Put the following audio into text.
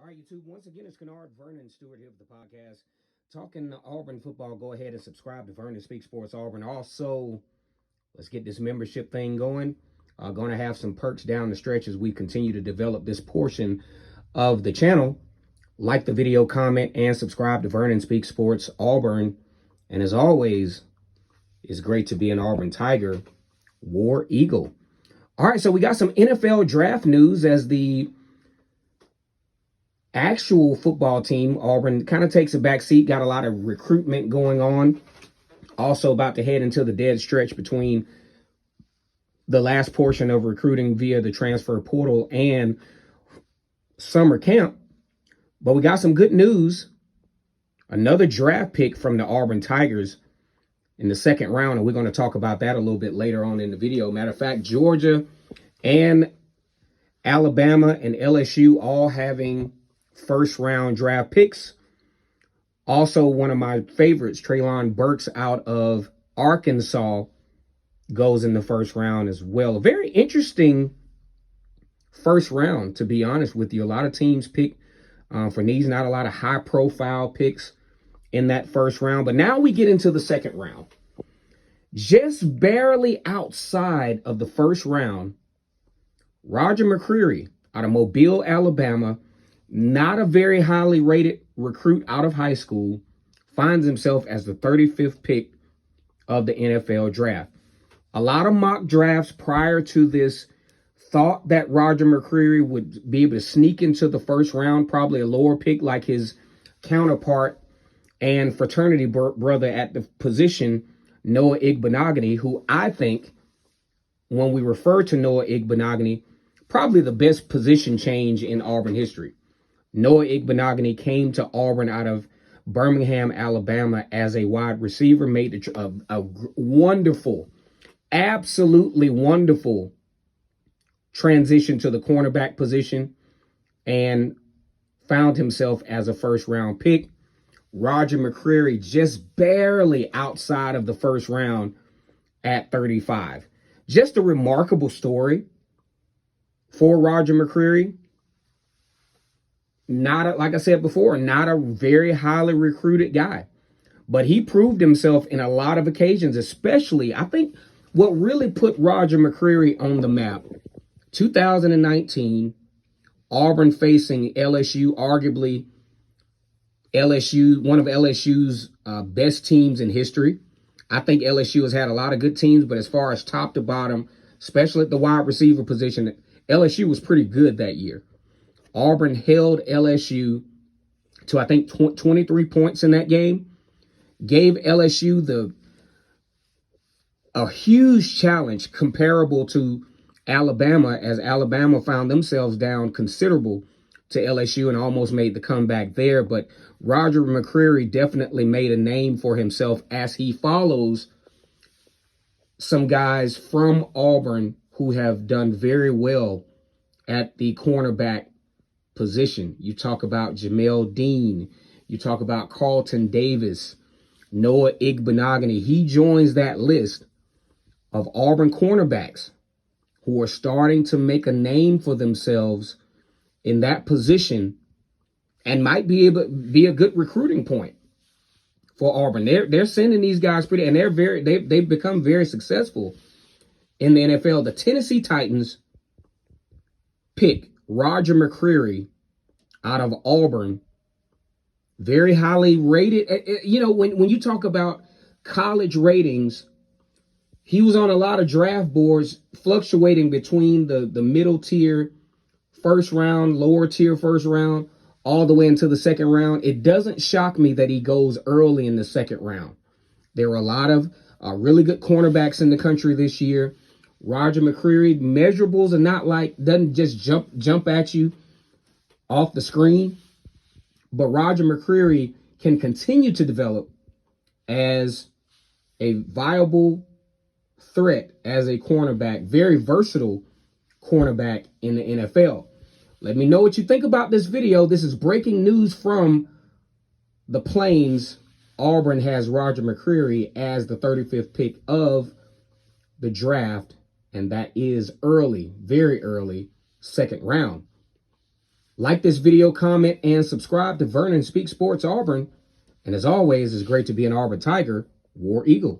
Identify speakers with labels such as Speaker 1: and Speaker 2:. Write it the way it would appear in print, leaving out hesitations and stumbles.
Speaker 1: All right, YouTube. Once again, it's Kennard Vernon Stewart here with the podcast. Talking Auburn football. Go ahead and subscribe to Vernon Speak Sports Auburn. Also, let's get this membership thing going. Going to have some perks down the stretch as we continue to develop this portion of the channel. Like the video, comment, and subscribe to Vernon Speak Sports Auburn. And as always, it's great to be an Auburn Tiger, War Eagle. All right, so we got some NFL draft news as the actual football team, Auburn, kind of takes a back seat, got a lot of recruitment going on. Also about to head into the dead stretch between the last portion of recruiting via the transfer portal and summer camp. But we got some good news. Another draft pick from the Auburn Tigers in the second round, and we're going to talk about that a little bit later on in the video. Matter of fact, Georgia and Alabama and LSU all having first round draft picks. Also, one of my favorites, Treylon Burks out of Arkansas, goes in the first round as well. A very interesting first round, to be honest with you. A lot of teams pick for these, not a lot of high profile picks in that first round. But now we get into the second round. Just barely outside of the first round, Roger Mcreary out of Mobile, Alabama, not a very highly rated recruit out of high school, finds himself as the 35th pick of the NFL draft. A lot of mock drafts prior to this thought that Roger Mcreary would be able to sneak into the first round, probably a lower pick like his counterpart and fraternity brother at the position, Noah Igbenogany, who I think, when we refer to Noah Igbenogany, probably the best position change in Auburn history. Noah Igbenogany came to Auburn out of Birmingham, Alabama as a wide receiver, made a wonderful, absolutely wonderful transition to the cornerback position and found himself as a first round pick. Roger Mcreary just barely outside of the first round at 35. Just a remarkable story for Roger Mcreary. Like I said before, not a very highly recruited guy, but he proved himself in a lot of occasions, especially I think what really put Roger Mcreary on the map, 2019, Auburn facing LSU, arguably one of LSU's best teams in history. I think LSU has had a lot of good teams, but as far as top to bottom, especially at the wide receiver position, LSU was pretty good that year. Auburn held LSU to, I think, 23 points in that game. Gave LSU a huge challenge comparable to Alabama, as Alabama found themselves down considerable to LSU and almost made the comeback there. But Roger Mcreary definitely made a name for himself as he follows some guys from Auburn who have done very well at the cornerback position. You talk about Jamel Dean. You talk about Carlton Davis, Noah Igbenogany. He joins that list of Auburn cornerbacks who are starting to make a name for themselves in that position and might be able to be a good recruiting point for Auburn. They're sending these guys pretty, and they've become very successful in the NFL. The Tennessee Titans pick Roger Mcreary out of Auburn, very highly rated. You know, when you talk about college ratings, he was on a lot of draft boards fluctuating between the middle tier first round, lower tier first round, all the way into the second round. It doesn't shock me that he goes early in the second round. There were a lot of really good cornerbacks in the country this year. Roger Mcreary, measurables are not doesn't just jump at you off the screen, but Roger Mcreary can continue to develop as a viable threat as a cornerback, very versatile cornerback in the NFL. Let me know what you think about this video. This is breaking news from the Plains. Auburn has Roger Mcreary as the 35th pick of the draft, and that is early, very early, second round. Like this video, comment, and subscribe to Vernon Speaks Sports Auburn. And as always, it's great to be an Auburn Tiger, War Eagle.